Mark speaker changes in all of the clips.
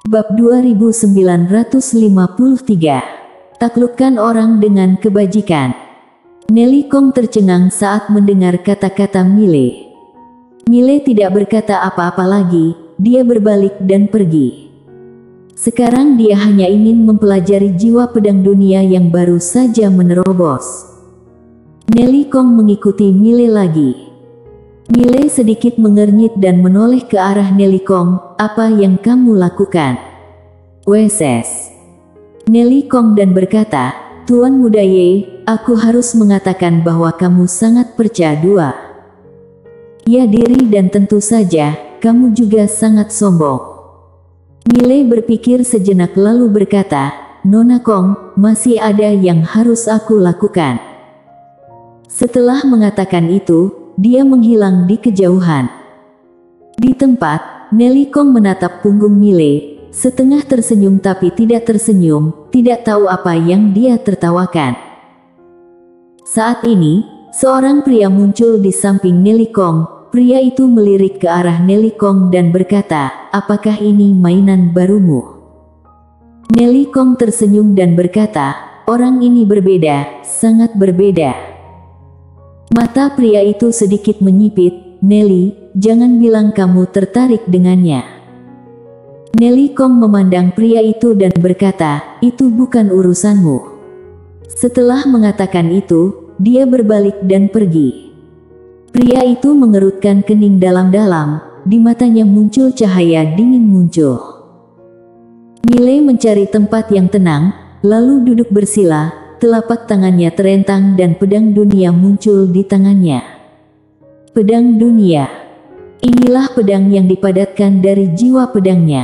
Speaker 1: Bab 2953. Taklukkan orang dengan kebajikan. Nelly Kong tercengang saat mendengar kata-kata Mile. Mile tidak berkata apa-apa lagi, dia berbalik dan pergi. Sekarang dia hanya ingin mempelajari jiwa pedang dunia yang baru saja menerobos. Nelly Kong mengikuti Mile lagi. Mile sedikit mengernyit dan menoleh ke arah Nelly Kong. Apa yang kamu lakukan? Wes. Nelly Kong dan berkata, Tuan Muda Ye, aku harus mengatakan bahwa kamu sangat percaya dua. Ya diri dan tentu saja, kamu juga sangat sombong. Mile berpikir sejenak lalu berkata, Nona Kong, masih ada yang harus aku lakukan. Setelah mengatakan itu, dia menghilang di kejauhan. Di tempat, Nelly Kong menatap punggung Mile, setengah tersenyum tapi tidak tersenyum, tidak tahu apa yang dia tertawakan. Saat ini, seorang pria muncul di samping Nelly Kong. Pria itu melirik ke arah Nelly Kong dan berkata, apakah ini mainan barumu? Nelly Kong tersenyum dan berkata, orang ini berbeda, sangat berbeda. Mata pria itu sedikit menyipit. Nelly, jangan bilang kamu tertarik dengannya. Nelly Kong memandang pria itu dan berkata, itu bukan urusanmu. Setelah mengatakan itu, dia berbalik dan pergi. Pria itu mengerutkan kening dalam-dalam, di matanya muncul cahaya dingin muncul. Mile mencari tempat yang tenang, lalu duduk bersila. Telapak tangannya terentang dan pedang dunia muncul di tangannya. Pedang dunia. Inilah pedang yang dipadatkan dari jiwa pedangnya.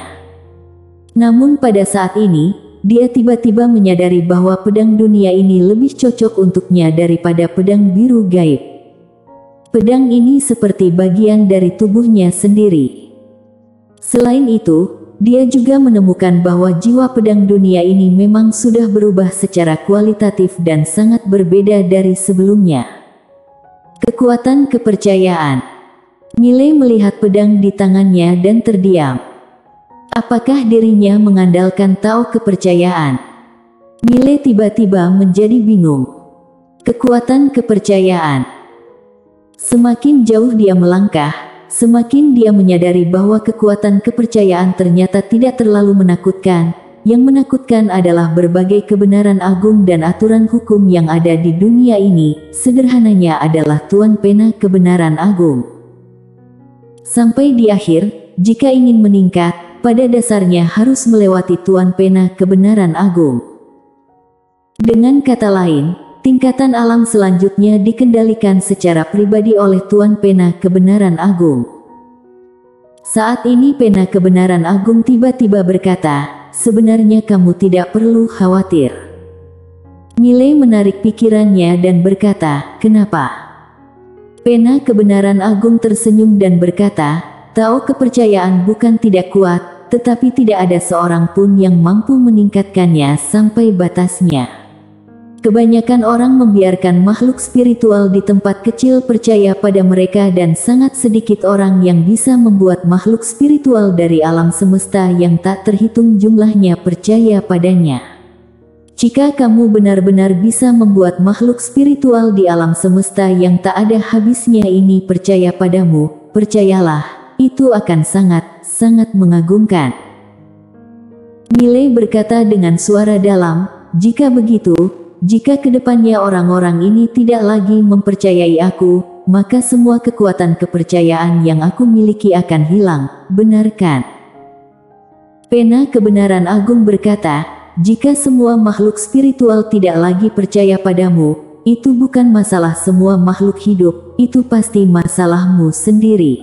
Speaker 1: Namun pada saat ini, dia tiba-tiba menyadari bahwa pedang dunia ini lebih cocok untuknya daripada pedang biru gaib. Pedang ini seperti bagian dari tubuhnya sendiri. Selain itu, dia juga menemukan bahwa jiwa pedang dunia ini memang sudah berubah secara kualitatif dan sangat berbeda dari sebelumnya. Kekuatan kepercayaan. Mile melihat pedang di tangannya dan terdiam. Apakah dirinya mengandalkan tao kepercayaan? Mile tiba-tiba menjadi bingung. Kekuatan kepercayaan. Semakin jauh dia melangkah, semakin dia menyadari bahwa kekuatan kepercayaan ternyata tidak terlalu menakutkan. Yang menakutkan adalah berbagai kebenaran agung dan aturan hukum yang ada di dunia ini. Sederhananya adalah Tuan Pena kebenaran agung. Sampai di akhir, jika ingin meningkat, pada dasarnya harus melewati Tuan Pena kebenaran agung. Dengan kata lain, tingkatan alam selanjutnya dikendalikan secara pribadi oleh Tuan Pena kebenaran agung. Saat ini Pena kebenaran agung tiba-tiba berkata, sebenarnya kamu tidak perlu khawatir. Mile menarik pikirannya dan berkata, kenapa? Pena kebenaran agung tersenyum dan berkata, tao kepercayaan bukan tidak kuat, tetapi tidak ada seorang pun yang mampu meningkatkannya sampai batasnya. Kebanyakan orang membiarkan makhluk spiritual di tempat kecil percaya pada mereka dan sangat sedikit orang yang bisa membuat makhluk spiritual dari alam semesta yang tak terhitung jumlahnya percaya padanya. Jika kamu benar-benar bisa membuat makhluk spiritual di alam semesta yang tak ada habisnya ini percaya padamu, percayalah, itu akan sangat mengagumkan. Mile berkata dengan suara dalam, jika begitu, jika kedepannya orang-orang ini tidak lagi mempercayai aku, maka semua kekuatan kepercayaan yang aku miliki akan hilang, benarkan? Pena kebenaran agung berkata, jika semua makhluk spiritual tidak lagi percaya padamu, itu bukan masalah semua makhluk hidup, itu pasti masalahmu sendiri.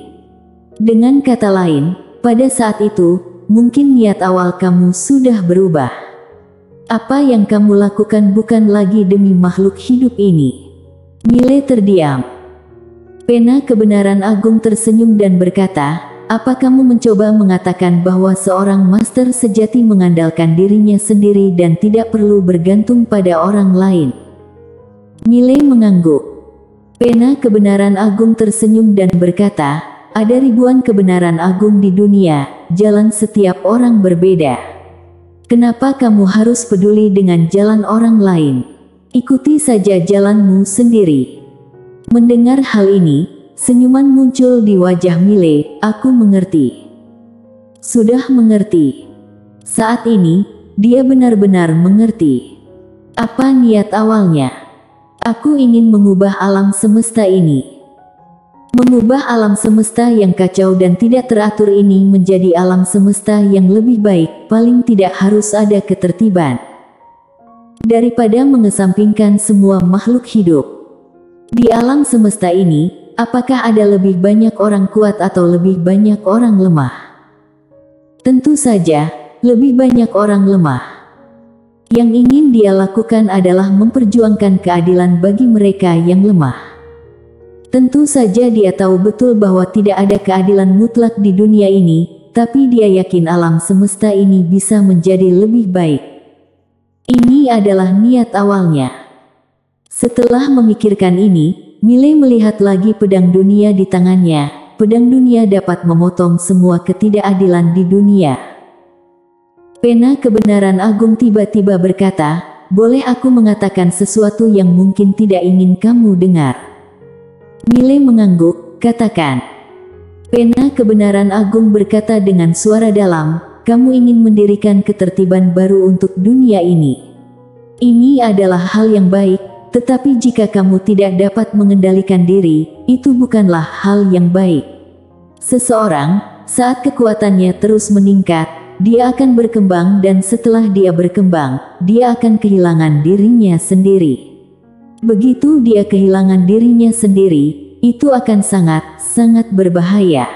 Speaker 1: Dengan kata lain, pada saat itu, mungkin niat awal kamu sudah berubah. Apa yang kamu lakukan bukan lagi demi makhluk hidup ini. Mile terdiam. Pena kebenaran agung tersenyum dan berkata, apa kamu mencoba mengatakan bahwa seorang master sejati mengandalkan dirinya sendiri dan tidak perlu bergantung pada orang lain? Mile mengangguk. Pena kebenaran agung tersenyum dan berkata, ada ribuan kebenaran agung di dunia, jalan setiap orang berbeda. Kenapa kamu harus peduli dengan jalan orang lain? Ikuti saja jalanmu sendiri. Mendengar hal ini, senyuman muncul di wajah Mile. Aku mengerti. Sudah mengerti. Saat ini, dia benar-benar mengerti. Apa niat awalnya? Aku ingin mengubah alam semesta ini. Mengubah alam semesta yang kacau dan tidak teratur ini menjadi alam semesta yang lebih baik, paling tidak harus ada ketertiban. Daripada mengesampingkan semua makhluk hidup. Di alam semesta ini, apakah ada lebih banyak orang kuat atau lebih banyak orang lemah? Tentu saja, lebih banyak orang lemah. Yang ingin dia lakukan adalah memperjuangkan keadilan bagi mereka yang lemah. Tentu saja dia tahu betul bahwa tidak ada keadilan mutlak di dunia ini, tapi dia yakin alam semesta ini bisa menjadi lebih baik. Ini adalah niat awalnya. Setelah memikirkan ini, Mile melihat lagi pedang dunia di tangannya. Pedang dunia dapat memotong semua ketidakadilan di dunia. Pena kebenaran agung tiba-tiba berkata, "Boleh aku mengatakan sesuatu yang mungkin tidak ingin kamu dengar?" Mile mengangguk, "Katakan." Pena kebenaran agung berkata dengan suara dalam, "Kamu ingin mendirikan ketertiban baru untuk dunia ini. Ini adalah hal yang baik, tetapi jika kamu tidak dapat mengendalikan diri, itu bukanlah hal yang baik. Seseorang, saat kekuatannya terus meningkat, dia akan berkembang dan setelah dia berkembang, dia akan kehilangan dirinya sendiri. Begitu dia kehilangan dirinya sendiri, itu akan sangat berbahaya.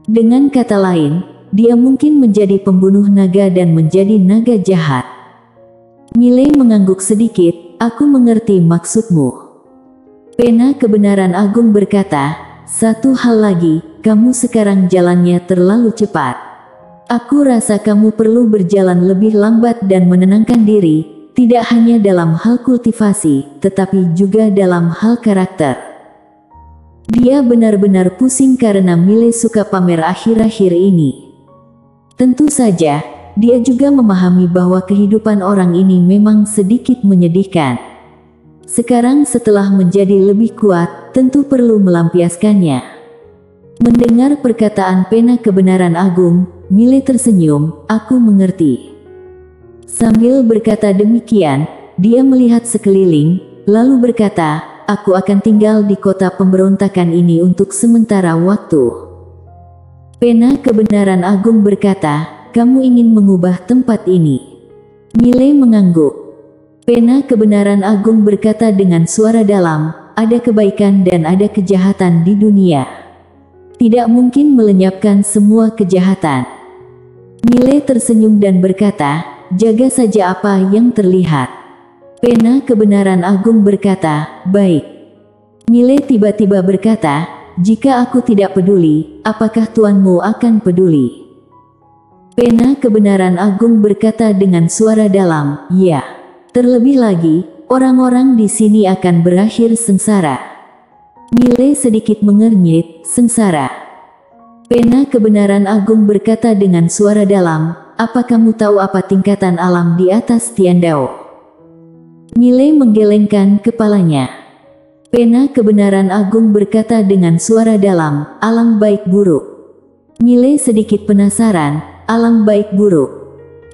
Speaker 1: Dengan kata lain, dia mungkin menjadi pembunuh naga dan menjadi naga jahat." Mile mengangguk sedikit, "Aku mengerti maksudmu." Pena kebenaran agung berkata, "Satu hal lagi, kamu sekarang jalannya terlalu cepat. Aku rasa kamu perlu berjalan lebih lambat dan menenangkan diri. Tidak hanya dalam hal kultivasi, tetapi juga dalam hal karakter." Dia benar-benar pusing karena Mile suka pamer akhir-akhir ini. Tentu saja, dia juga memahami bahwa kehidupan orang ini memang sedikit menyedihkan. Sekarang setelah menjadi lebih kuat, tentu perlu melampiaskannya. Mendengar perkataan pena kebenaran agung, Mile tersenyum, "Aku mengerti." Sambil berkata demikian, dia melihat sekeliling, lalu berkata, "Aku akan tinggal di kota pemberontakan ini untuk sementara waktu." Pena kebenaran agung berkata, "Kamu ingin mengubah tempat ini?" Mile mengangguk. Pena kebenaran agung berkata dengan suara dalam, "Ada kebaikan dan ada kejahatan di dunia. Tidak mungkin melenyapkan semua kejahatan." Mile tersenyum dan berkata, "Jaga saja apa yang terlihat." Pena kebenaran agung berkata, "Baik." Mile tiba-tiba berkata, "Jika aku tidak peduli, apakah tuanmu akan peduli?" Pena kebenaran agung berkata dengan suara dalam, "Ya. Terlebih lagi, orang-orang di sini akan berakhir sengsara." Mile sedikit mengernyit, "Sengsara?" Pena kebenaran agung berkata dengan suara dalam, "Apa kamu tahu apa tingkatan alam di atas Tiandao?" Mile menggelengkan kepalanya. Pena kebenaran agung berkata dengan suara dalam, "Alam baik buruk." Mile sedikit penasaran, "Alam baik buruk?"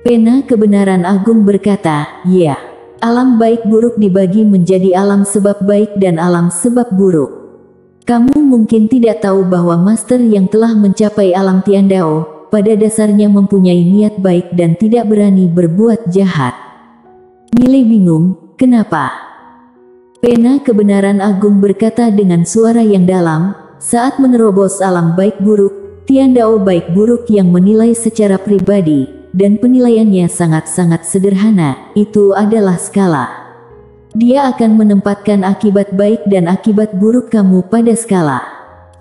Speaker 1: Pena kebenaran agung berkata, "Ya. Alam baik buruk dibagi menjadi alam sebab baik dan alam sebab buruk. Kamu mungkin tidak tahu bahwa master yang telah mencapai alam Tiandao, pada dasarnya mempunyai niat baik dan tidak berani berbuat jahat." Mile bingung, "Kenapa?" Pena kebenaran agung berkata dengan suara yang dalam, "Saat menerobos alam baik buruk, Tiandao baik buruk yang menilai secara pribadi, dan penilaiannya sangat-sangat sederhana, itu adalah skala. Dia akan menempatkan akibat baik dan akibat buruk kamu pada skala.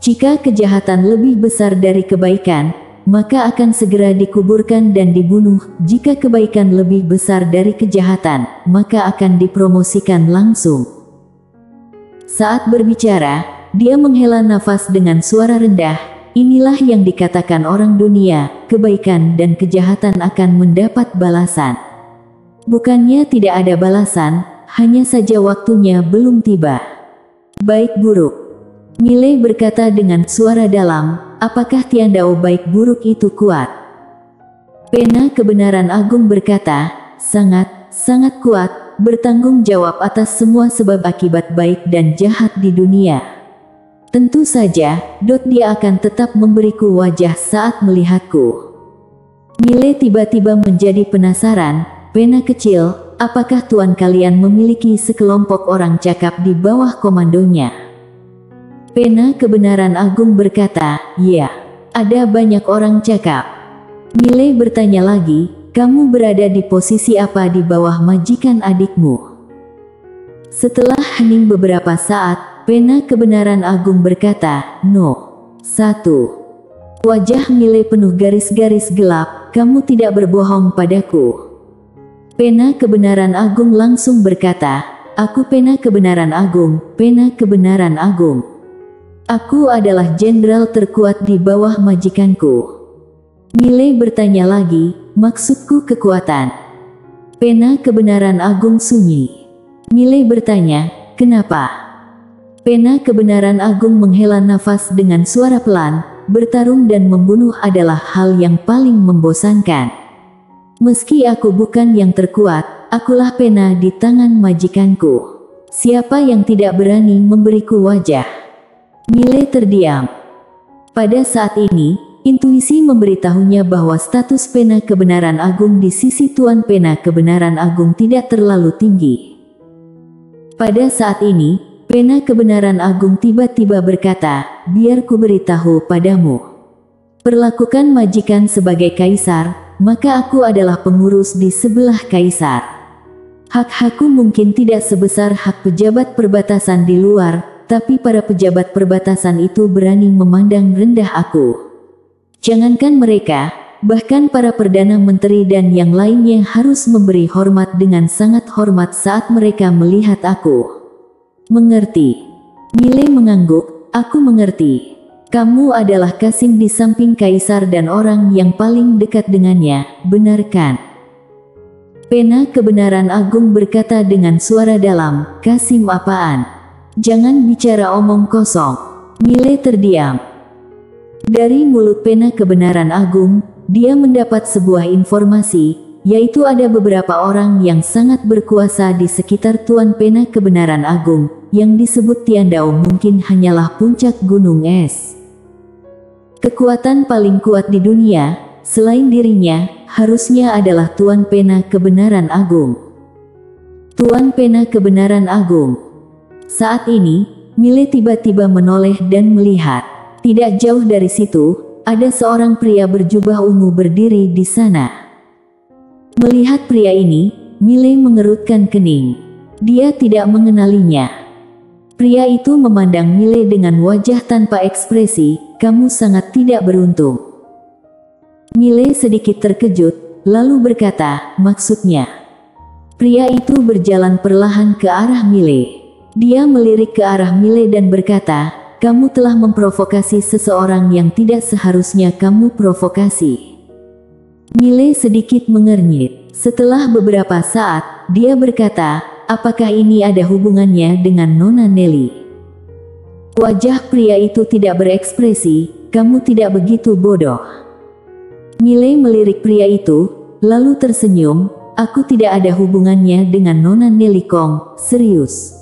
Speaker 1: Jika kejahatan lebih besar dari kebaikan, maka akan segera dikuburkan dan dibunuh. Jika kebaikan lebih besar dari kejahatan, maka akan dipromosikan langsung." Saat berbicara, dia menghela nafas dengan suara rendah, inilah yang dikatakan orang dunia, kebaikan dan kejahatan akan mendapat balasan. Bukannya tidak ada balasan, hanya saja waktunya belum tiba. Baik buruk. Miley berkata dengan suara dalam, apakah tiandau baik buruk itu kuat? Pena Kebenaran Agung berkata, sangat kuat, bertanggung jawab atas semua sebab akibat baik dan jahat di dunia. Tentu saja, dia akan tetap memberiku wajah saat melihatku. Miley tiba-tiba menjadi penasaran, pena kecil, apakah tuan kalian memiliki sekelompok orang cakap di bawah komandonya? Pena Kebenaran Agung berkata, ya, ada banyak orang cakap. Miley bertanya lagi, kamu berada di posisi apa di bawah majikan adikmu? Setelah hening beberapa saat, Pena Kebenaran Agung berkata, no. 1. Wajah Miley penuh garis-garis gelap, kamu tidak berbohong padaku. Pena Kebenaran Agung langsung berkata, aku Pena Kebenaran Agung, Pena Kebenaran Agung. Aku adalah jenderal terkuat di bawah majikanku. Miley bertanya lagi, maksudku kekuatan. Pena Kebenaran Agung sunyi. Miley bertanya, kenapa? Pena Kebenaran Agung menghela nafas dengan suara pelan, bertarung dan membunuh adalah hal yang paling membosankan. Meski aku bukan yang terkuat, akulah pena di tangan majikanku. Siapa yang tidak berani memberiku wajah? Miley terdiam. Pada saat ini, intuisi memberitahunya bahwa status Pena Kebenaran Agung di sisi Tuan Pena Kebenaran Agung tidak terlalu tinggi. Pada saat ini, Pena Kebenaran Agung tiba-tiba berkata, biar ku beritahu padamu. Perlakukan majikan sebagai kaisar, maka aku adalah pengurus di sebelah kaisar. Hak-hakku mungkin tidak sebesar hak pejabat perbatasan di luar, tapi para pejabat perbatasan itu berani memandang rendah aku. Jangankan mereka, bahkan para perdana menteri dan yang lainnya harus memberi hormat dengan sangat hormat saat mereka melihat aku. Mengerti? Miley mengangguk, aku mengerti. Kamu adalah Kasim di samping kaisar dan orang yang paling dekat dengannya, benar kan? Pena Kebenaran Agung berkata dengan suara dalam, Kasim apaan? Jangan bicara omong kosong. Miley terdiam. Dari mulut Pena Kebenaran Agung, dia mendapat sebuah informasi, yaitu ada beberapa orang yang sangat berkuasa di sekitar Tuan Pena Kebenaran Agung, yang disebut Tiandau mungkin hanyalah puncak gunung es. Kekuatan paling kuat di dunia, selain dirinya, harusnya adalah Tuan Pena Kebenaran Agung. Tuan Pena Kebenaran Agung. Saat ini, Miley tiba-tiba menoleh dan melihat. Tidak jauh dari situ, ada seorang pria berjubah ungu berdiri di sana. Melihat pria ini, Miley mengerutkan kening. Dia tidak mengenalinya. Pria itu memandang Miley dengan wajah tanpa ekspresi, kamu sangat tidak beruntung. Miley sedikit terkejut, lalu berkata, maksudnya? Pria itu berjalan perlahan ke arah Miley. Dia melirik ke arah Miley dan berkata, kamu telah memprovokasi seseorang yang tidak seharusnya kamu provokasi. Miley sedikit mengernyit. Setelah beberapa saat, dia berkata, apakah ini ada hubungannya dengan Nona Nelly? Wajah pria itu tidak berekspresi, kamu tidak begitu bodoh. Miley melirik pria itu, lalu tersenyum, aku tidak ada hubungannya dengan Nona Nelly Kong, serius.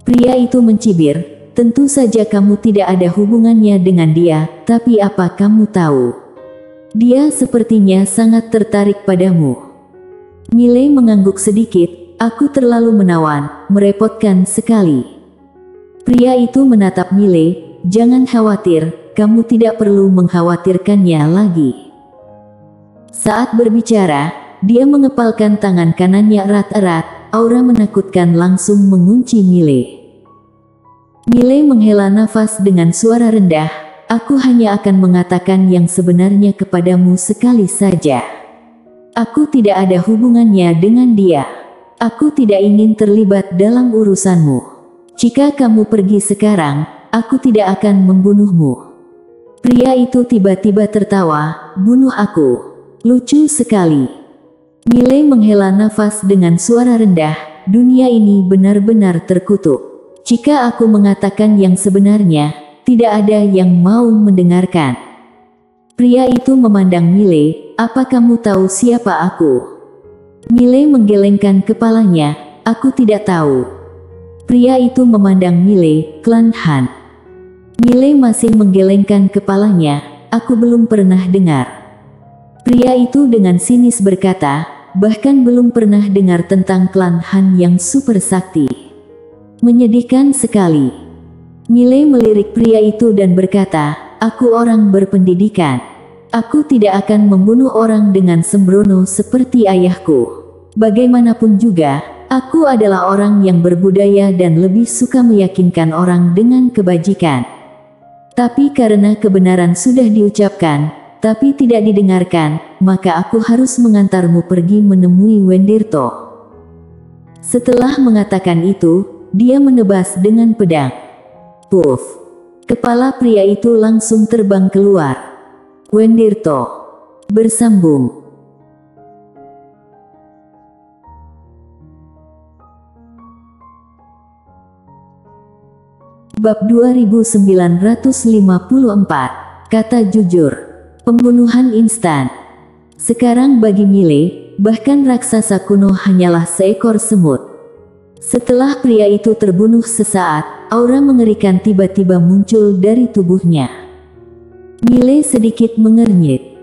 Speaker 1: Pria itu mencibir, tentu saja kamu tidak ada hubungannya dengan dia, tapi apa kamu tahu? Dia sepertinya sangat tertarik padamu. Miley mengangguk sedikit, aku terlalu menawan, merepotkan sekali. Pria itu menatap Miley, jangan khawatir, kamu tidak perlu mengkhawatirkannya lagi. Saat berbicara, dia mengepalkan tangan kanannya erat-erat, aura menakutkan langsung mengunci Miley. Miley menghela nafas dengan suara rendah, aku hanya akan mengatakan yang sebenarnya kepadamu sekali saja. Aku tidak ada hubungannya dengan dia. Aku tidak ingin terlibat dalam urusanmu. Jika kamu pergi sekarang, aku tidak akan membunuhmu. Pria itu tiba-tiba tertawa, "Bunuh aku. Lucu sekali." Miley menghela nafas dengan suara rendah, "Dunia ini benar-benar terkutuk. Jika aku mengatakan yang sebenarnya, tidak ada yang mau mendengarkan." Pria itu memandang Miley, "Apa kamu tahu siapa aku?" Miley menggelengkan kepalanya, "Aku tidak tahu." Pria itu memandang Miley, "Klan Han." Miley masih menggelengkan kepalanya, "Aku belum pernah dengar." Pria itu dengan sinis berkata, "Bahkan belum pernah dengar tentang klan Han yang super sakti. Menyedihkan sekali." Miley melirik pria itu dan berkata, "Aku orang berpendidikan. Aku tidak akan membunuh orang dengan sembrono seperti ayahku. Bagaimanapun juga, aku adalah orang yang berbudaya dan lebih suka meyakinkan orang dengan kebajikan. Tapi karena kebenaran sudah diucapkan, tapi tidak didengarkan, maka aku harus mengantarmu pergi menemui Wendirto." Setelah mengatakan itu, dia menebas dengan pedang. Puff! Kepala pria itu langsung terbang keluar. Wendirto bersambung. Bab 2954. Kata jujur. Pembunuhan instan. Sekarang bagi Miley, bahkan raksasa kuno hanyalah seekor semut. Setelah pria itu terbunuh sesaat, aura mengerikan tiba-tiba muncul dari tubuhnya. Miley sedikit mengernyit.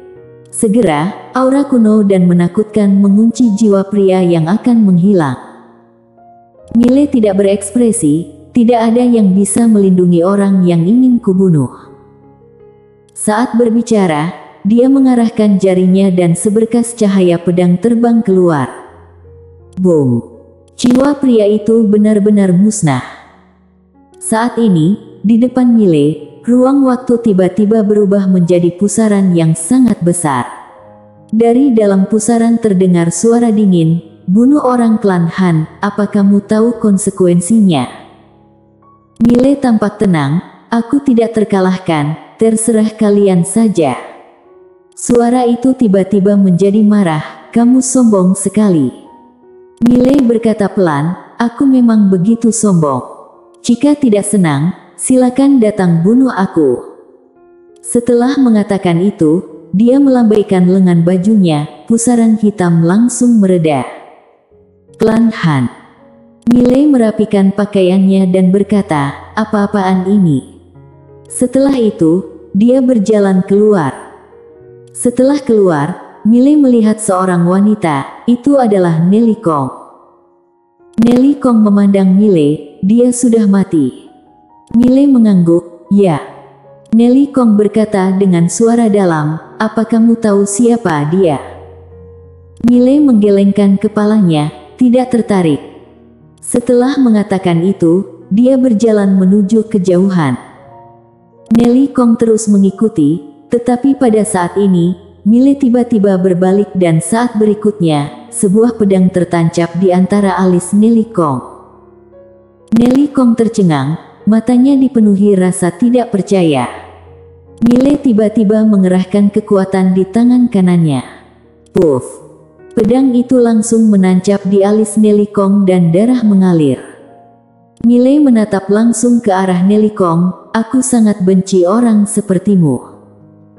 Speaker 1: Segera, aura kuno dan menakutkan mengunci jiwa pria yang akan menghilang. Miley tidak berekspresi. Tidak ada yang bisa melindungi orang yang ingin kubunuh. Saat berbicara, dia mengarahkan jarinya dan seberkas cahaya pedang terbang keluar. Boom! Jiwa pria itu benar-benar musnah. Saat ini, di depan Miley, ruang waktu tiba-tiba berubah menjadi pusaran yang sangat besar. Dari dalam pusaran terdengar suara dingin, "Bunuh orang klan Han, apa kamu tahu konsekuensinya?" Miley tampak tenang, "Aku tidak terkalahkan, terserah kalian saja." Suara itu tiba-tiba menjadi marah, "Kamu sombong sekali." Miley berkata pelan, "Aku memang begitu sombong. Jika tidak senang, silakan datang bunuh aku." Setelah mengatakan itu, dia melambaikan lengan bajunya, pusaran hitam langsung mereda. Klan Han. Miley merapikan pakaiannya dan berkata, "Apa-apaan ini?" Setelah itu, dia berjalan keluar. Setelah keluar, Miley melihat seorang wanita, itu adalah Nelly Kong. Nelly Kong memandang Miley, dia sudah mati. Miley mengangguk, "Ya." Nelly Kong berkata dengan suara dalam, "Apa kamu tahu siapa dia?" Miley menggelengkan kepalanya, tidak tertarik. Setelah mengatakan itu, dia berjalan menuju kejauhan. Nelly Kong terus mengikuti, tetapi pada saat ini, Miley tiba-tiba berbalik dan saat berikutnya, sebuah pedang tertancap di antara alis Nelly Kong. Nelly Kong tercengang, matanya dipenuhi rasa tidak percaya. Miley tiba-tiba mengerahkan kekuatan di tangan kanannya. Puff! Pedang itu langsung menancap di alis Nelly Kong dan darah mengalir. Miley menatap langsung ke arah Nelly Kong, "Aku sangat benci orang sepertimu.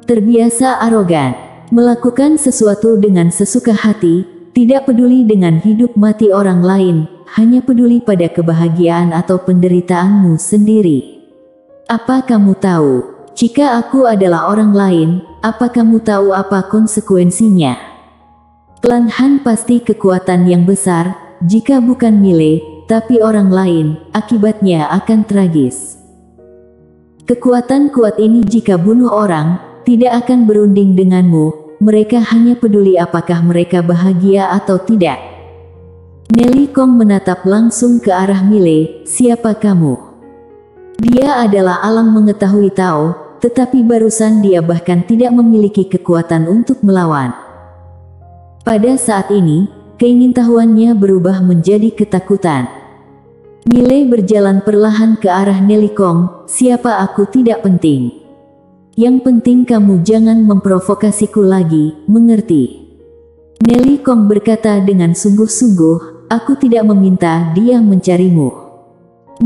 Speaker 1: Terbiasa arogan, melakukan sesuatu dengan sesuka hati, tidak peduli dengan hidup mati orang lain, hanya peduli pada kebahagiaan atau penderitaanmu sendiri. Apa kamu tahu, jika aku adalah orang lain, apa kamu tahu apa konsekuensinya? Klan Han pasti kekuatan yang besar, jika bukan Miley, tapi orang lain, akibatnya akan tragis. Kekuatan kuat ini jika bunuh orang, tidak akan berunding denganmu, mereka hanya peduli apakah mereka bahagia atau tidak." Nelly Kong menatap langsung ke arah Miley, "Siapa kamu?" Dia adalah Alang mengetahui tahu, tetapi barusan dia bahkan tidak memiliki kekuatan untuk melawan. Pada saat ini, keingintahuannya berubah menjadi ketakutan. Miley berjalan perlahan ke arah Nelly Kong, "Siapa aku tidak penting. Yang penting kamu jangan memprovokasiku lagi, mengerti? Nelly Kong berkata dengan sungguh-sungguh, aku tidak meminta dia mencarimu.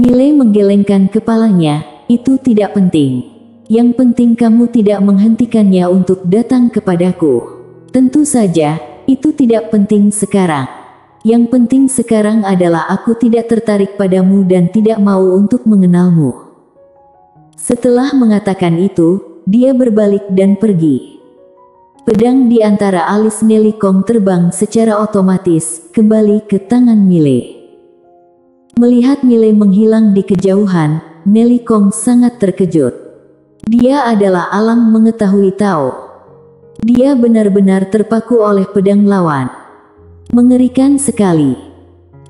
Speaker 1: Mile menggelengkan kepalanya, itu tidak penting. Yang penting kamu tidak menghentikannya untuk datang kepadaku. Tentu saja, itu tidak penting sekarang. Yang penting sekarang adalah aku tidak tertarik padamu dan tidak mau untuk mengenalmu. Setelah mengatakan itu, dia berbalik dan pergi. Pedang di antara alis Nelly Kong terbang secara otomatis, kembali ke tangan Mile. Melihat Mile menghilang di kejauhan, Nelly Kong sangat terkejut. Dia adalah alang mengetahui tahu. Dia benar-benar terpaku oleh pedang lawan. Mengerikan sekali.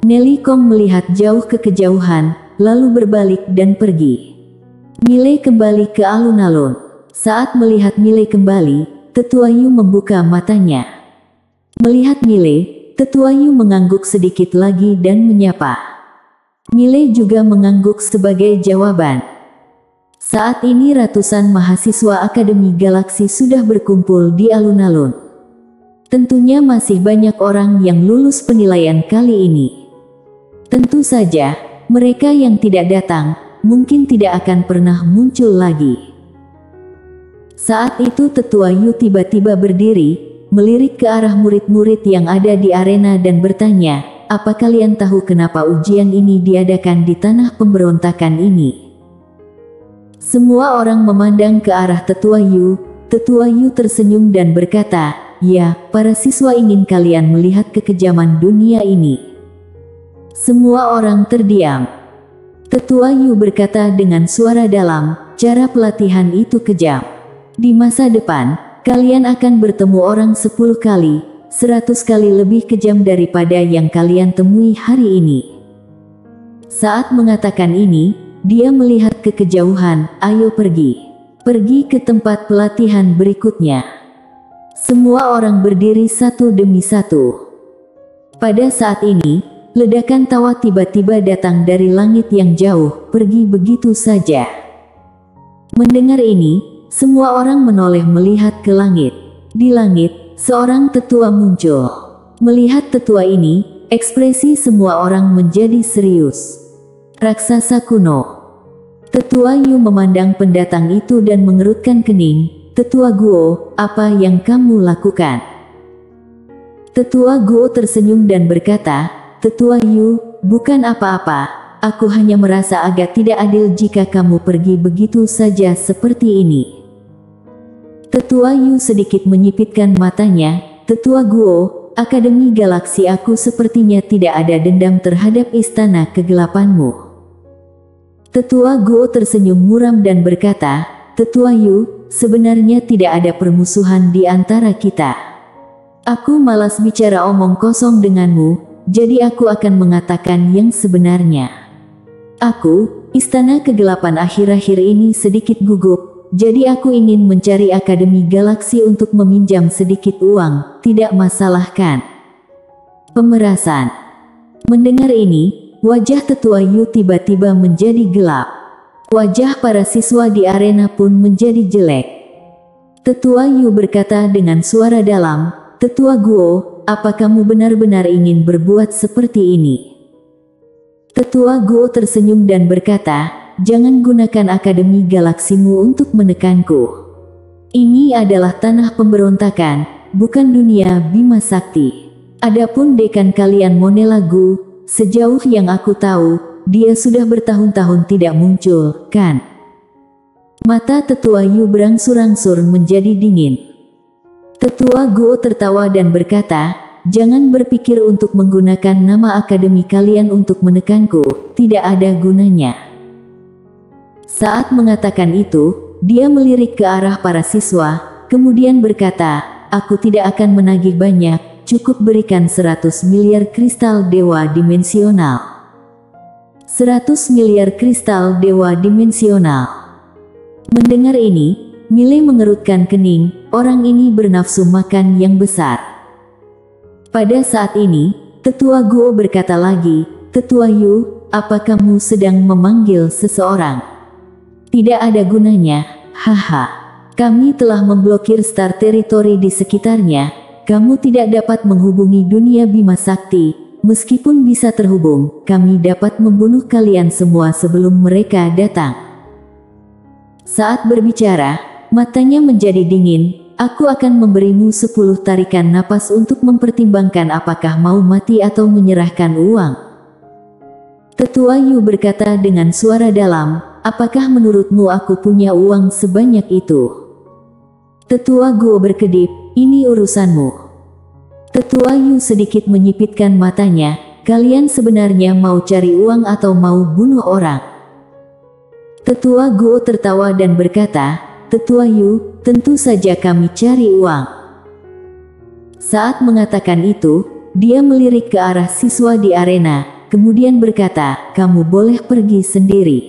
Speaker 1: Nelly Kong melihat jauh ke kejauhan, lalu berbalik dan pergi. Mile kembali ke alun-alun. Saat melihat Mile kembali, Tetua Yu membuka matanya. Melihat Mile, Tetua Yu mengangguk sedikit lagi dan menyapa. Mile juga mengangguk sebagai jawaban. Saat ini ratusan mahasiswa Akademi Galaksi sudah berkumpul di alun-alun. Tentunya masih banyak orang yang lulus penilaian kali ini. Tentu saja, mereka yang tidak datang, mungkin tidak akan pernah muncul lagi. Saat itu Tetua Yu tiba-tiba berdiri, melirik ke arah murid-murid yang ada di arena dan bertanya, apa kalian tahu kenapa ujian ini diadakan di tanah pemberontakan ini? Semua orang memandang ke arah Tetua Yu. Tetua Yu tersenyum dan berkata, ya, para siswa ingin kalian melihat kekejaman dunia ini. Semua orang terdiam. Tetua Yu berkata dengan suara dalam, cara pelatihan itu kejam. Di masa depan, kalian akan bertemu orang 10 kali, 100 kali lebih kejam daripada yang kalian temui hari ini. Saat mengatakan ini, dia melihat ke kejauhan, ayo pergi. Pergi ke tempat pelatihan berikutnya. Semua orang berdiri satu demi satu. Pada saat ini, ledakan tawa tiba-tiba datang dari langit yang jauh, pergi begitu saja. Mendengar ini, semua orang menoleh melihat ke langit. Di langit, seorang tetua muncul. Melihat tetua ini, ekspresi semua orang menjadi serius. Raksasa kuno. Tetua Yu memandang pendatang itu dan mengerutkan kening. Tetua Guo, apa yang kamu lakukan? Tetua Guo tersenyum dan berkata, Tetua Yu, bukan apa-apa. Aku hanya merasa agak tidak adil jika kamu pergi begitu saja seperti ini. Tetua Yu sedikit menyipitkan matanya, Tetua Guo, Akademi Galaksi aku sepertinya tidak ada dendam terhadap istana kegelapanmu. Tetua Guo tersenyum muram dan berkata, Tetua Yu, sebenarnya tidak ada permusuhan di antara kita. Aku malas bicara omong kosong denganmu, jadi aku akan mengatakan yang sebenarnya. Aku, istana kegelapan akhir-akhir ini sedikit gugup. Jadi aku ingin mencari Akademi Galaksi untuk meminjam sedikit uang, tidak masalah kan? Pemerasan. Mendengar ini, wajah Tetua Yu tiba-tiba menjadi gelap. Wajah para siswa di arena pun menjadi jelek. Tetua Yu berkata dengan suara dalam, Tetua Guo, apa kamu benar-benar ingin berbuat seperti ini? Tetua Guo tersenyum dan berkata, jangan gunakan Akademi Galaksimu untuk menekanku. Ini adalah tanah pemberontakan, bukan dunia Bima Sakti. Adapun dekan kalian Monela Gu, sejauh yang aku tahu, dia sudah bertahun-tahun tidak muncul, kan? Mata Tetua Yu berangsur-angsur menjadi dingin. Tetua Guo tertawa dan berkata, jangan berpikir untuk menggunakan nama akademi kalian untuk menekanku, tidak ada gunanya. Saat mengatakan itu, dia melirik ke arah para siswa, kemudian berkata, aku tidak akan menagih banyak, cukup berikan 100 miliar kristal dewa dimensional. 100 miliar kristal dewa dimensional. Mendengar ini, Mile mengerutkan kening, orang ini bernafsu makan yang besar. Pada saat ini, Tetua Guo berkata lagi, Tetua Yu, apa kamu sedang memanggil seseorang? Tidak ada gunanya, haha. Kami telah memblokir Star Territory di sekitarnya. Kamu tidak dapat menghubungi dunia Bima Sakti. Meskipun bisa terhubung, kami dapat membunuh kalian semua sebelum mereka datang." Saat berbicara, matanya menjadi dingin. "Aku akan memberimu 10 tarikan napas untuk mempertimbangkan apakah mau mati atau menyerahkan uang." Tetua Yu berkata dengan suara dalam, "Apakah menurutmu aku punya uang sebanyak itu?" Tetua Guo berkedip, "Ini urusanmu." Tetua Yu sedikit menyipitkan matanya, "Kalian sebenarnya mau cari uang atau mau bunuh orang?" Tetua Guo tertawa dan berkata, "Tetua Yu, tentu saja kami cari uang." Saat mengatakan itu, dia melirik ke arah siswa di arena, kemudian berkata, "Kamu boleh pergi sendiri.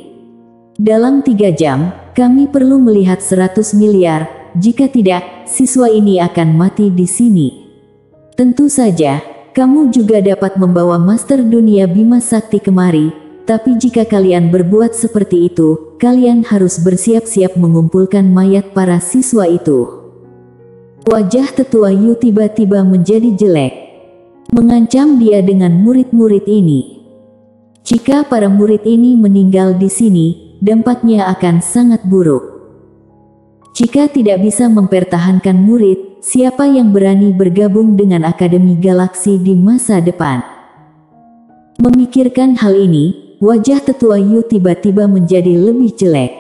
Speaker 1: Dalam 3 jam, kami perlu melihat 100 miliar, jika tidak, siswa ini akan mati di sini. Tentu saja, kamu juga dapat membawa Master Dunia Bima Sakti kemari, tapi jika kalian berbuat seperti itu, kalian harus bersiap-siap mengumpulkan mayat para siswa itu." Wajah Tetua Yu tiba-tiba menjadi jelek. Mengancam dia dengan murid-murid ini. Jika para murid ini meninggal di sini, dampaknya akan sangat buruk. Jika tidak bisa mempertahankan murid, siapa yang berani bergabung dengan Akademi Galaksi di masa depan? Memikirkan hal ini, wajah Tetua Yu tiba-tiba menjadi lebih jelek.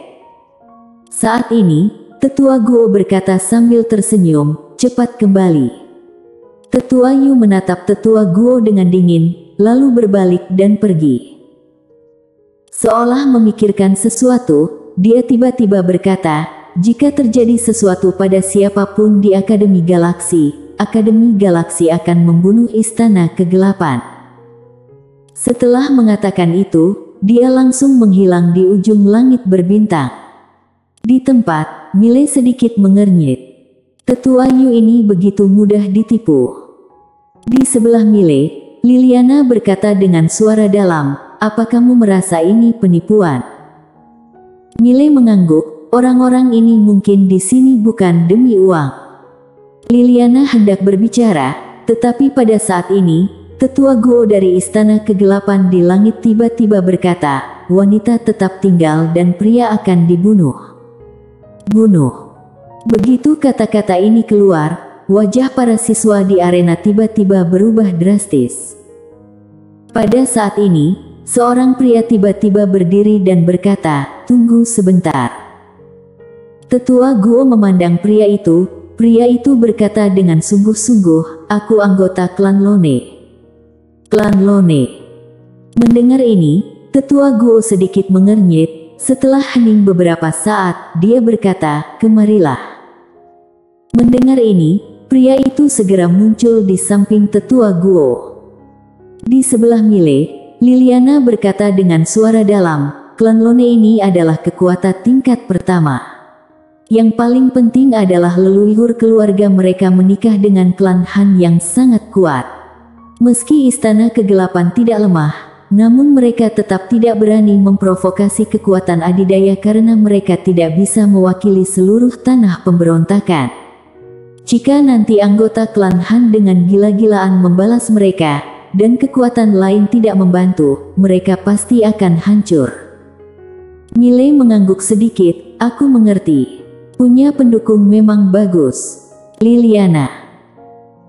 Speaker 1: Saat ini, Tetua Guo berkata sambil tersenyum, "Cepat kembali." Tetua Yu menatap Tetua Guo dengan dingin, lalu berbalik dan pergi. Seolah memikirkan sesuatu, dia tiba-tiba berkata, "Jika terjadi sesuatu pada siapapun di Akademi Galaksi akan membunuh Istana Kegelapan." Setelah mengatakan itu, dia langsung menghilang di ujung langit berbintang. Di tempat, Mile sedikit mengernyit. Tetua Yu ini begitu mudah ditipu. Di sebelah Mile, Liliana berkata dengan suara dalam, "Apa kamu merasa ini penipuan?" Mile mengangguk, "Orang-orang ini mungkin di sini bukan demi uang." Liliana hendak berbicara, tetapi pada saat ini, Tetua Guo dari Istana Kegelapan di langit tiba-tiba berkata, "Wanita tetap tinggal dan pria akan dibunuh." Bunuh. Begitu kata-kata ini keluar, wajah para siswa di arena tiba-tiba berubah drastis. Pada saat ini, seorang pria tiba-tiba berdiri dan berkata, "Tunggu sebentar." Tetua Guo memandang pria itu berkata dengan sungguh-sungguh, "Aku anggota klan Lone." Klan Lone. Mendengar ini, Tetua Guo sedikit mengernyit. Setelah hening beberapa saat, dia berkata, "Kemarilah." Mendengar ini, pria itu segera muncul di samping Tetua Guo. Di sebelah Mile, Liliana berkata dengan suara dalam, "Klan Lone ini adalah kekuatan tingkat pertama. Yang paling penting adalah leluhur keluarga mereka menikah dengan klan Han yang sangat kuat. Meski Istana Kegelapan tidak lemah, namun mereka tetap tidak berani memprovokasi kekuatan adidaya karena mereka tidak bisa mewakili seluruh tanah pemberontakan. Jika nanti anggota klan Han dengan gila-gilaan membalas mereka, dan kekuatan lain tidak membantu, mereka pasti akan hancur." Mile mengangguk sedikit, "Aku mengerti. Punya pendukung memang bagus." Liliana.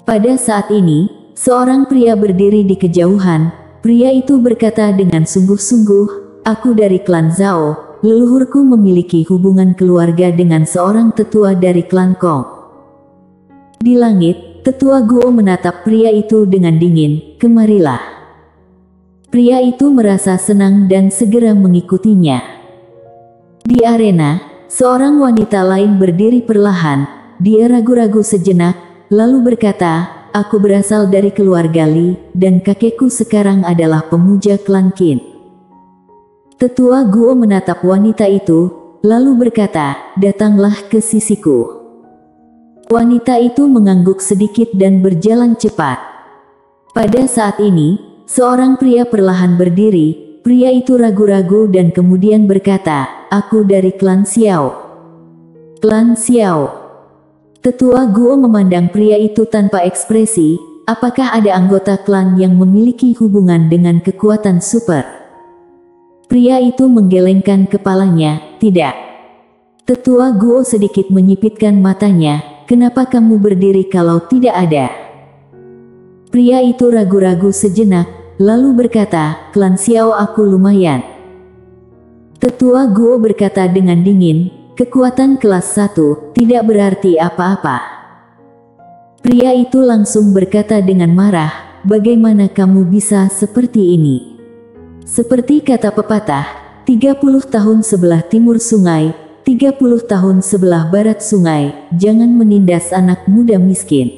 Speaker 1: Pada saat ini, seorang pria berdiri di kejauhan. Pria itu berkata dengan sungguh-sungguh, "Aku dari klan Zhao, leluhurku memiliki hubungan keluarga dengan seorang tetua dari klan Kong." Di langit, Tetua Guo menatap pria itu dengan dingin, "Kemarilah." Pria itu merasa senang dan segera mengikutinya. Di arena, seorang wanita lain berdiri perlahan. Dia ragu-ragu sejenak, lalu berkata, "Aku berasal dari keluarga Li, dan kakekku sekarang adalah pemuja klan Qin." Tetua Guo menatap wanita itu, lalu berkata, "Datanglah ke sisiku." Wanita itu mengangguk sedikit dan berjalan cepat. Pada saat ini, seorang pria perlahan berdiri. Pria itu ragu-ragu dan kemudian berkata, "Aku dari klan Xiao." Klan Xiao. Tetua Guo memandang pria itu tanpa ekspresi. Apakah ada anggota klan yang memiliki hubungan dengan kekuatan super? Pria itu menggelengkan kepalanya. Tidak. Tetua Guo sedikit menyipitkan matanya. Kenapa kamu berdiri kalau tidak ada? Pria itu ragu-ragu sejenak, lalu berkata, klan Xiao aku lumayan. Tetua Guo berkata dengan dingin, kekuatan kelas 1 tidak berarti apa-apa. Pria itu langsung berkata dengan marah, bagaimana kamu bisa seperti ini? Seperti kata pepatah, 30 tahun sebelah timur sungai, 30 tahun sebelah barat sungai, jangan menindas anak muda miskin.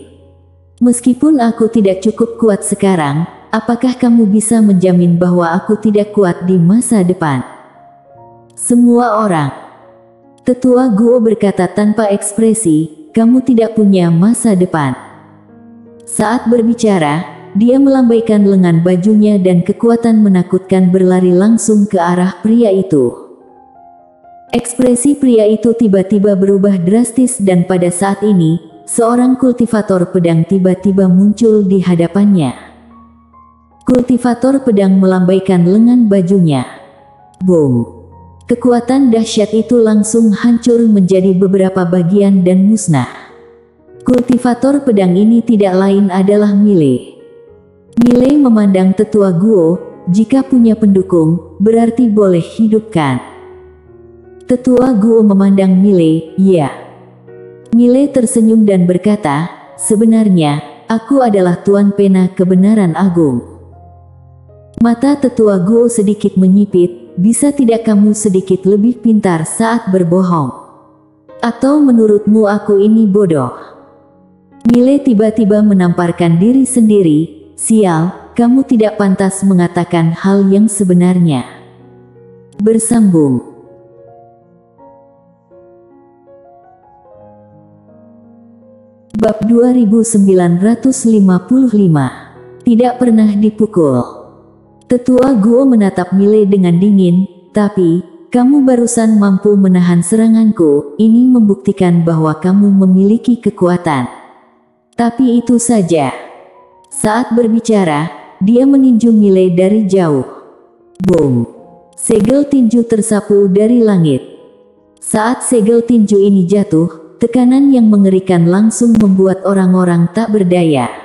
Speaker 1: Meskipun aku tidak cukup kuat sekarang, apakah kamu bisa menjamin bahwa aku tidak kuat di masa depan? Semua orang. Tetua Guo berkata tanpa ekspresi, kamu tidak punya masa depan. Saat berbicara, dia melambaikan lengan bajunya dan kekuatan menakutkan berlari langsung ke arah pria itu. Ekspresi pria itu tiba-tiba berubah drastis dan pada saat ini, seorang kultivator pedang tiba-tiba muncul di hadapannya. Kultivator pedang melambaikan lengan bajunya. Boom! Kekuatan dahsyat itu langsung hancur menjadi beberapa bagian dan musnah. Kultivator pedang ini tidak lain adalah Mile. Mile memandang Tetua Guo, jika punya pendukung, berarti boleh hidupkan. Tetua Guo memandang Mile, ya. Mile tersenyum dan berkata, sebenarnya, aku adalah Tuan Pena Kebenaran Agung. Mata Tetua Guo sedikit menyipit. Bisa tidak kamu sedikit lebih pintar saat berbohong? Atau menurutmu aku ini bodoh? Mile tiba-tiba menamparkan diri sendiri, sial, kamu tidak pantas mengatakan hal yang sebenarnya. Bersambung. Bab 2955. Tidak pernah dipukul. Tetua Guo menatap Mile dengan dingin, tapi, kamu barusan mampu menahan seranganku, ini membuktikan bahwa kamu memiliki kekuatan. Tapi itu saja. Saat berbicara, dia meninju Mile dari jauh. Boom! Segel tinju tersapu dari langit. Saat segel tinju ini jatuh, tekanan yang mengerikan langsung membuat orang-orang tak berdaya.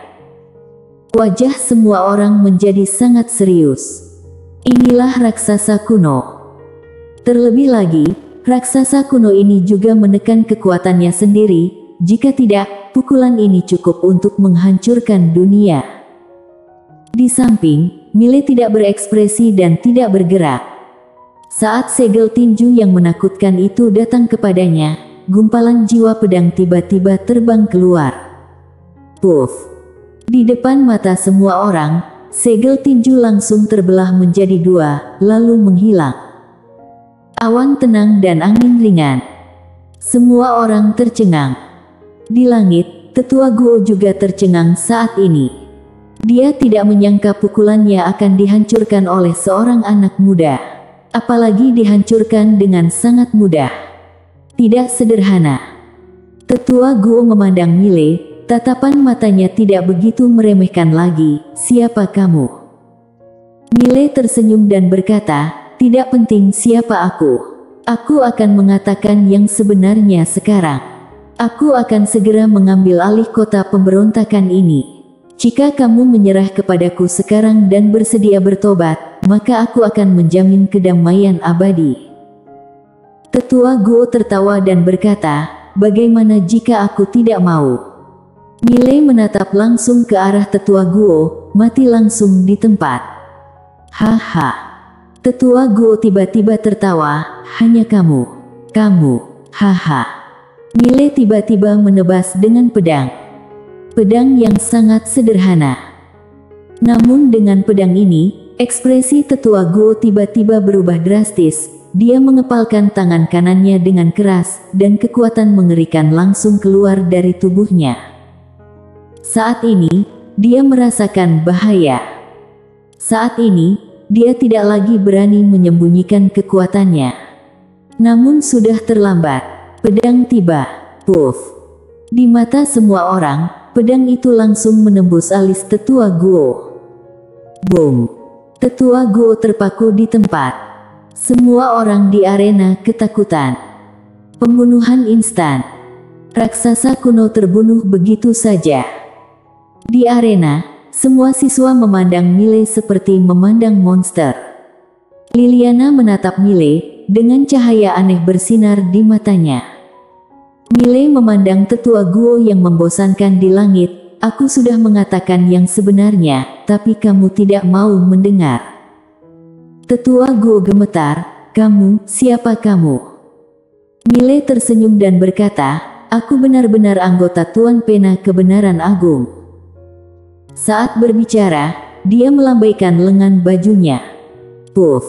Speaker 1: Wajah semua orang menjadi sangat serius. Inilah raksasa kuno. Terlebih lagi, raksasa kuno ini juga menekan kekuatannya sendiri. Jika tidak, pukulan ini cukup untuk menghancurkan dunia. Di samping, Mile tidak berekspresi dan tidak bergerak. Saat segel tinju yang menakutkan itu datang kepadanya, gumpalan jiwa pedang tiba-tiba terbang keluar. Puff! Di depan mata semua orang, segel tinju langsung terbelah menjadi dua, lalu menghilang. Awan tenang dan angin ringan. Semua orang tercengang. Di langit, Tetua Guo juga tercengang saat ini. Dia tidak menyangka pukulannya akan dihancurkan oleh seorang anak muda. Apalagi dihancurkan dengan sangat mudah. Tidak sederhana. Tetua Guo memandang Mile. Tatapan matanya tidak begitu meremehkan lagi, siapa kamu? Mile tersenyum dan berkata, tidak penting siapa aku. Aku akan mengatakan yang sebenarnya sekarang. Aku akan segera mengambil alih kota pemberontakan ini. Jika kamu menyerah kepadaku sekarang dan bersedia bertobat, maka aku akan menjamin kedamaian abadi. Tetua Guo tertawa dan berkata, bagaimana jika aku tidak mau? Mile menatap langsung ke arah Tetua Guo, mati langsung di tempat. Haha. Tetua Guo tiba-tiba tertawa, hanya kamu. Kamu. Haha. Mile tiba-tiba menebas dengan pedang. Pedang yang sangat sederhana. Namun dengan pedang ini, ekspresi Tetua Guo tiba-tiba berubah drastis. Dia mengepalkan tangan kanannya dengan keras, dan kekuatan mengerikan langsung keluar dari tubuhnya. Saat ini, dia merasakan bahaya. Saat ini, dia tidak lagi berani menyembunyikan kekuatannya. Namun sudah terlambat. Pedang tiba. Puff. Di mata semua orang, pedang itu langsung menembus alis Tetua Guo. Boom. Tetua Guo terpaku di tempat. Semua orang di arena ketakutan. Pembunuhan instan. Raksasa kuno terbunuh begitu saja. Di arena, semua siswa memandang Mile seperti memandang monster. Liliana menatap Mile dengan cahaya aneh bersinar di matanya. Mile memandang Tetua Guo yang membosankan di langit. Aku sudah mengatakan yang sebenarnya, tapi kamu tidak mau mendengar. Tetua Guo gemetar. Kamu, siapa kamu? Mile tersenyum dan berkata, aku benar-benar anggota Tuan Pena Kebenaran Agung. Saat berbicara, dia melambaikan lengan bajunya. Puff.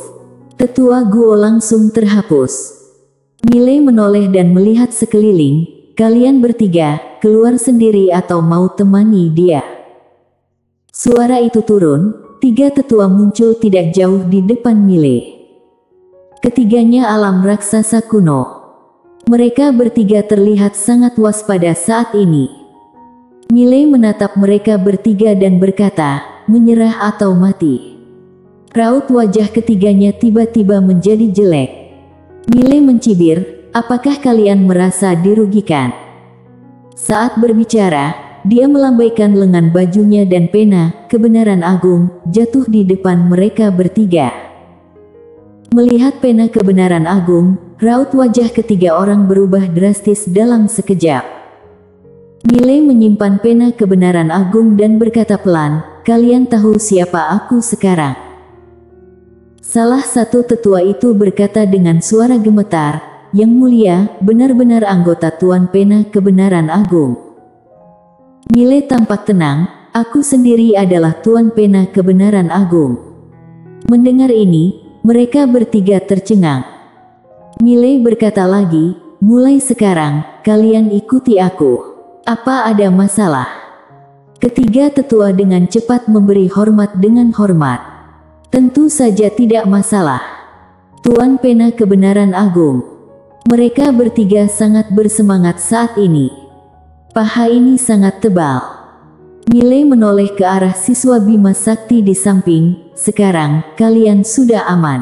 Speaker 1: Tetua Guo langsung terhapus. Mile menoleh dan melihat sekeliling. Kalian bertiga, keluar sendiri atau mau temani dia? Suara itu turun, 3 tetua muncul tidak jauh di depan Mile. Ketiganya alam raksasa kuno. Mereka bertiga terlihat sangat waspada saat ini. Mile menatap mereka bertiga dan berkata, menyerah atau mati. Raut wajah ketiganya tiba-tiba menjadi jelek. Mile mencibir, apakah kalian merasa dirugikan? Saat berbicara, dia melambaikan lengan bajunya dan pena Kebenaran Agung jatuh di depan mereka bertiga. Melihat pena Kebenaran Agung, raut wajah ketiga orang berubah drastis dalam sekejap. Mile menyimpan pena Kebenaran Agung dan berkata pelan, kalian tahu siapa aku sekarang? Salah satu tetua itu berkata dengan suara gemetar, Yang Mulia, benar-benar anggota Tuan Pena Kebenaran Agung. Mile tampak tenang, aku sendiri adalah Tuan Pena Kebenaran Agung. Mendengar ini, mereka bertiga tercengang. Mile berkata lagi, mulai sekarang, kalian ikuti aku. Apa ada masalah? Ketiga tetua dengan cepat memberi hormat dengan hormat. Tentu saja tidak masalah. Tuan Pena Kebenaran Agung. Mereka bertiga sangat bersemangat saat ini. Paha ini sangat tebal. Mile menoleh ke arah siswa Bima Sakti di samping. Sekarang, kalian sudah aman.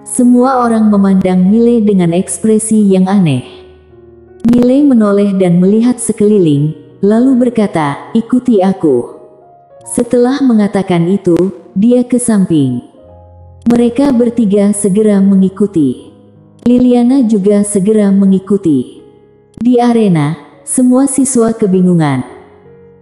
Speaker 1: Semua orang memandang Mile dengan ekspresi yang aneh. Mile menoleh dan melihat sekeliling, lalu berkata, ikuti aku. Setelah mengatakan itu, dia ke samping. Mereka bertiga segera mengikuti. Liliana juga segera mengikuti. Di arena, semua siswa kebingungan.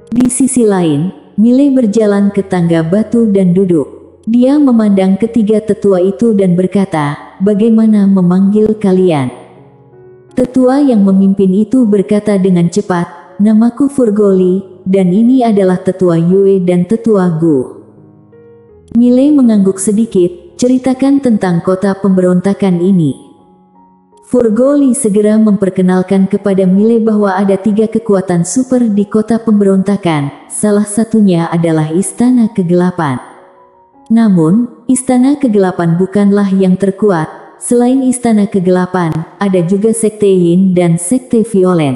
Speaker 1: Di sisi lain, Mile berjalan ke tangga batu dan duduk. Dia memandang ketiga tetua itu dan berkata, bagaimana memanggil kalian? Tetua yang memimpin itu berkata dengan cepat, namaku Furgoli, dan ini adalah Tetua Yue dan Tetua Gu. Mile mengangguk sedikit, ceritakan tentang kota pemberontakan ini. Furgoli segera memperkenalkan kepada Mile bahwa ada 3 kekuatan super di kota pemberontakan, salah satunya adalah Istana Kegelapan. Namun, Istana Kegelapan bukanlah yang terkuat, selain Istana Kegelapan, ada juga Sekte Yin dan Sekte Violen.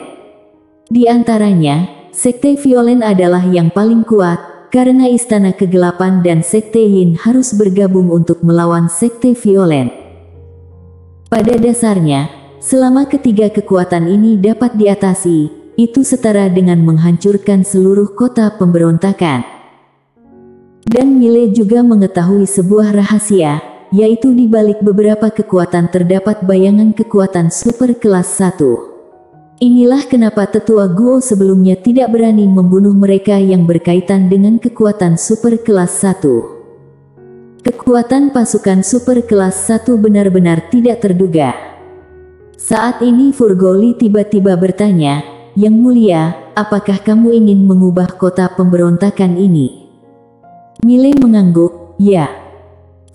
Speaker 1: Di antaranya, Sekte Violen adalah yang paling kuat, karena Istana Kegelapan dan Sekte Yin harus bergabung untuk melawan Sekte Violen. Pada dasarnya, selama ketiga kekuatan ini dapat diatasi, itu setara dengan menghancurkan seluruh kota pemberontakan. Dan Mile juga mengetahui sebuah rahasia, yaitu di balik beberapa kekuatan terdapat bayangan kekuatan super kelas 1. Inilah kenapa Tetua Guo sebelumnya tidak berani membunuh mereka yang berkaitan dengan kekuatan super kelas 1. Kekuatan pasukan super kelas 1 benar-benar tidak terduga. Saat ini Furgoli tiba-tiba bertanya, Yang Mulia, apakah kamu ingin mengubah kota pemberontakan ini? Mile mengangguk, ya.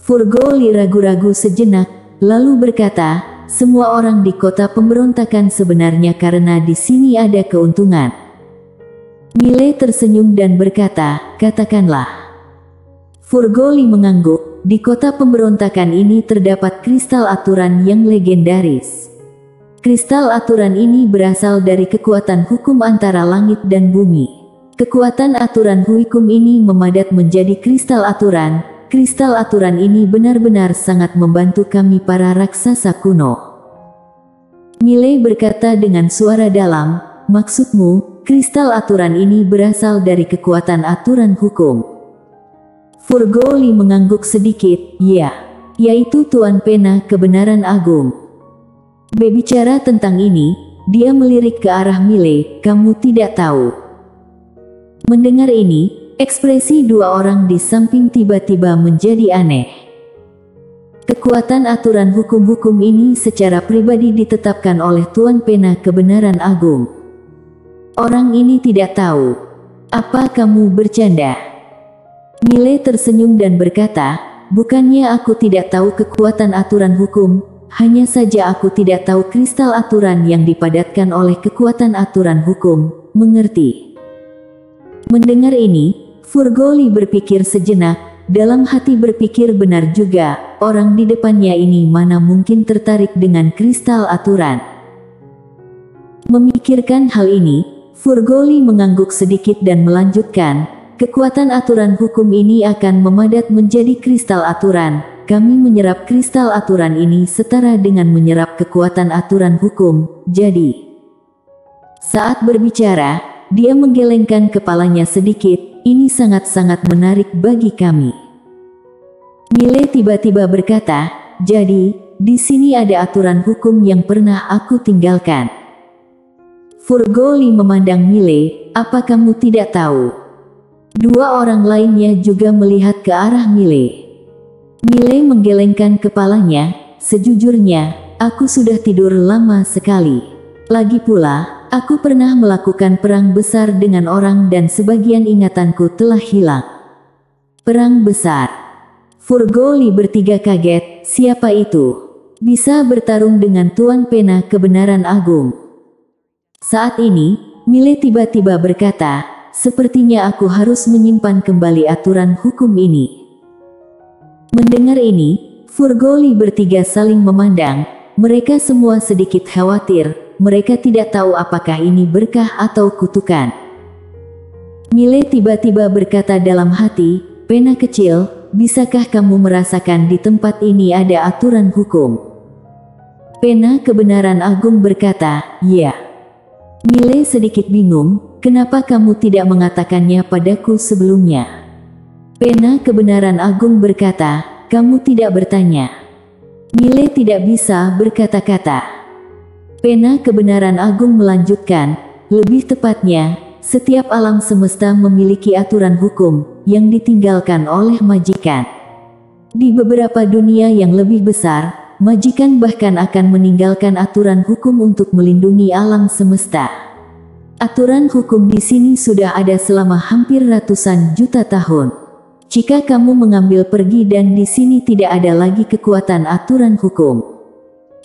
Speaker 1: Furgoli ragu-ragu sejenak, lalu berkata, semua orang di kota pemberontakan sebenarnya karena di sini ada keuntungan. Mile tersenyum dan berkata, katakanlah. Furgoli mengangguk, di kota pemberontakan ini terdapat kristal aturan yang legendaris. Kristal aturan ini berasal dari kekuatan hukum antara langit dan bumi. Kekuatan aturan hukum ini memadat menjadi kristal aturan. Kristal aturan ini benar-benar sangat membantu kami para raksasa kuno. Milei berkata dengan suara dalam, maksudmu, kristal aturan ini berasal dari kekuatan aturan hukum. Furgoli mengangguk sedikit, ya, yaitu Tuan Pena kebenaran agung. Berbicara tentang ini, dia melirik ke arah Milei, kamu tidak tahu. Mendengar ini, ekspresi dua orang di samping tiba-tiba menjadi aneh. Kekuatan aturan hukum-hukum ini secara pribadi ditetapkan oleh Tuan Pena kebenaran agung. Orang ini tidak tahu. Apa kamu bercanda? Milei tersenyum dan berkata, bukannya aku tidak tahu kekuatan aturan hukum, hanya saja aku tidak tahu kristal aturan yang dipadatkan oleh kekuatan aturan hukum, mengerti? Mendengar ini, Furgoli berpikir sejenak, dalam hati berpikir benar juga, orang di depannya ini mana mungkin tertarik dengan kristal aturan. Memikirkan hal ini, Furgoli mengangguk sedikit dan melanjutkan, kekuatan aturan hukum ini akan memadat menjadi kristal aturan. Kami menyerap kristal aturan ini setara dengan menyerap kekuatan aturan hukum, jadi. Saat berbicara, dia menggelengkan kepalanya sedikit, ini sangat-sangat menarik bagi kami. Milei tiba-tiba berkata, jadi, di sini ada aturan hukum yang pernah aku tinggalkan. Furgoli memandang Milei, apa kamu tidak tahu? Dua orang lainnya juga melihat ke arah Milei. Milei menggelengkan kepalanya, sejujurnya, aku sudah tidur lama sekali. Lagi pula, aku pernah melakukan perang besar dengan orang dan sebagian ingatanku telah hilang. Perang besar. Furgoli bertiga kaget, siapa itu? Bisa bertarung dengan Tuan Pena kebenaran agung. Saat ini, Milei tiba-tiba berkata, sepertinya aku harus menyimpan kembali aturan hukum ini. Mendengar ini, Furgoli bertiga saling memandang, mereka semua sedikit khawatir, mereka tidak tahu apakah ini berkah atau kutukan. Milei tiba-tiba berkata dalam hati, Pena kecil, bisakah kamu merasakan di tempat ini ada aturan hukum? Pena kebenaran agung berkata, ya. Milei sedikit bingung, kenapa kamu tidak mengatakannya padaku sebelumnya? Pena kebenaran agung berkata, kamu tidak bertanya. Milei tidak bisa berkata-kata. Pena kebenaran agung melanjutkan, lebih tepatnya, setiap alam semesta memiliki aturan hukum yang ditinggalkan oleh majikan. Di beberapa dunia yang lebih besar, majikan bahkan akan meninggalkan aturan hukum untuk melindungi alam semesta. Aturan hukum di sini sudah ada selama hampir ratusan juta tahun. Jika kamu mengambil pergi dan di sini tidak ada lagi kekuatan aturan hukum.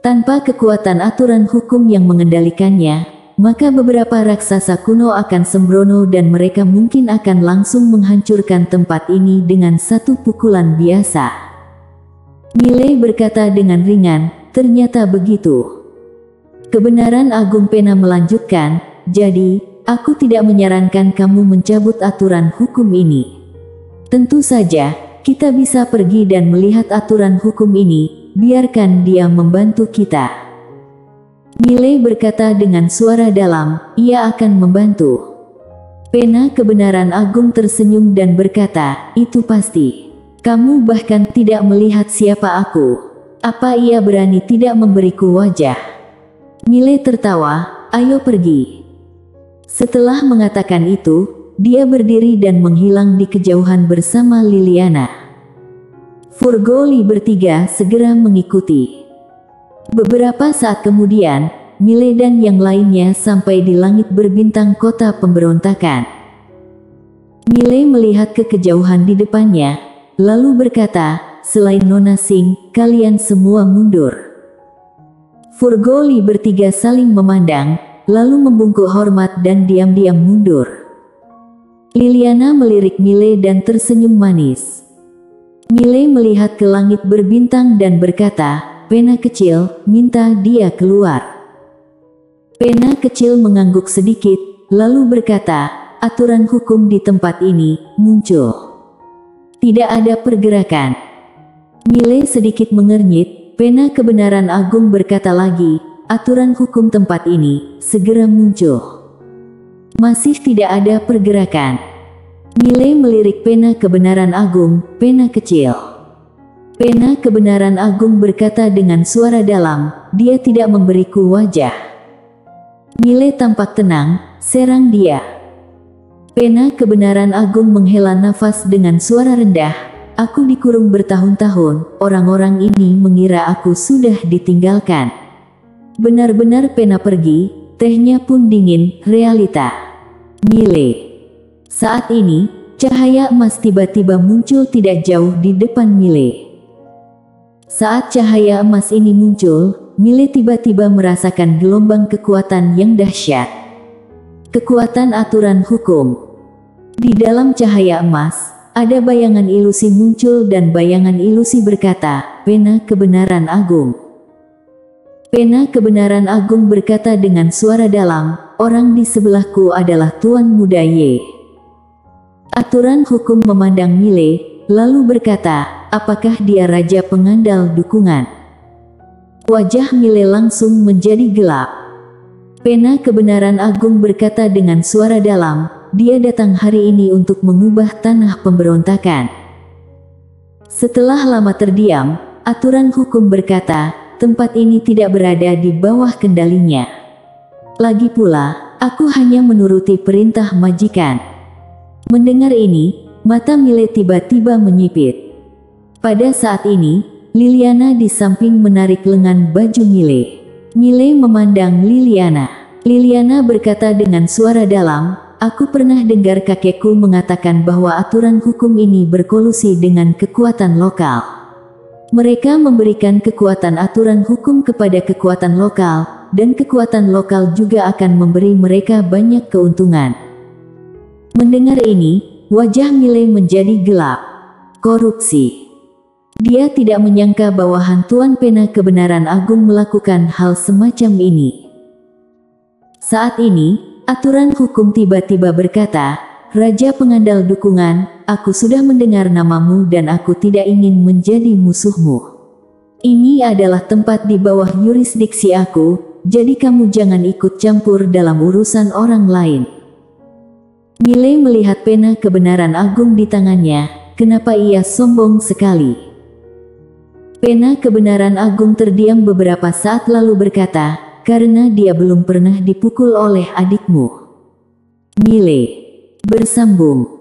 Speaker 1: Tanpa kekuatan aturan hukum yang mengendalikannya, maka beberapa raksasa kuno akan sembrono dan mereka mungkin akan langsung menghancurkan tempat ini dengan satu pukulan biasa. Milei berkata dengan ringan, ternyata begitu. Kebenaran agung Pena melanjutkan, jadi, aku tidak menyarankan kamu mencabut aturan hukum ini. Tentu saja, kita bisa pergi dan melihat aturan hukum ini, biarkan dia membantu kita. Milei berkata dengan suara dalam, ia akan membantu. Pena kebenaran agung tersenyum dan berkata, itu pasti. Kamu bahkan tidak melihat siapa aku. Apa ia berani tidak memberiku wajah? Milei tertawa, ayo pergi. Setelah mengatakan itu, dia berdiri dan menghilang di kejauhan bersama Liliana. Furgoli bertiga segera mengikuti. Beberapa saat kemudian, Milei dan yang lainnya sampai di langit berbintang kota pemberontakan. Milei melihat ke kejauhan di depannya, lalu berkata, selain Nona Singh, kalian semua mundur. Furgoli bertiga saling memandang, lalu membungkuk hormat dan diam-diam mundur. Liliana melirik Milei dan tersenyum manis. Milei melihat ke langit berbintang dan berkata, Pena kecil, minta dia keluar. Pena kecil mengangguk sedikit, lalu berkata, aturan hukum di tempat ini muncul. Tidak ada pergerakan. Mile sedikit mengernyit. Pena kebenaran agung berkata lagi, aturan hukum tempat ini segera muncul. Masih tidak ada pergerakan. Mile melirik pena kebenaran agung, pena kecil. Pena kebenaran agung berkata dengan suara dalam, dia tidak memberiku wajah. Mile tampak tenang, serang dia. Pena kebenaran agung menghela nafas dengan suara rendah. Aku dikurung bertahun-tahun, orang-orang ini mengira aku sudah ditinggalkan. Benar-benar pena pergi, tehnya pun dingin, realita. Mile. Saat ini, cahaya emas tiba-tiba muncul tidak jauh di depan Mile. Saat cahaya emas ini muncul, Mile tiba-tiba merasakan gelombang kekuatan yang dahsyat. Kekuatan aturan hukum. Di dalam cahaya emas, ada bayangan ilusi muncul dan bayangan ilusi berkata, pena kebenaran agung. Pena kebenaran agung berkata dengan suara dalam, orang di sebelahku adalah Tuan Muda Ye. Aturan hukum memandang Mile, lalu berkata, apakah dia raja pengandal dukungan? Wajah Mile langsung menjadi gelap. Pena kebenaran agung berkata dengan suara dalam, dia datang hari ini untuk mengubah tanah pemberontakan. Setelah lama terdiam, aturan hukum berkata, tempat ini tidak berada di bawah kendalinya. Lagi pula, aku hanya menuruti perintah majikan. Mendengar ini, mata Mile tiba-tiba menyipit. Pada saat ini, Liliana di samping menarik lengan baju Mile. Mile memandang Liliana. Liliana berkata dengan suara dalam, aku pernah dengar kakekku mengatakan bahwa aturan hukum ini berkolusi dengan kekuatan lokal. Mereka memberikan kekuatan aturan hukum kepada kekuatan lokal, dan kekuatan lokal juga akan memberi mereka banyak keuntungan. Mendengar ini, wajah Mile menjadi gelap. Korupsi. Dia tidak menyangka bahwa Hantuan Pena Kebenaran Agung melakukan hal semacam ini. Saat ini, aturan hukum tiba-tiba berkata, Raja Pengandal Dukungan, aku sudah mendengar namamu dan aku tidak ingin menjadi musuhmu. Ini adalah tempat di bawah yurisdiksi aku, jadi kamu jangan ikut campur dalam urusan orang lain. Mile melihat pena kebenaran agung di tangannya, kenapa ia sombong sekali? Pena kebenaran agung terdiam beberapa saat lalu berkata, karena dia belum pernah dipukul oleh adikmu. Mile bersambung.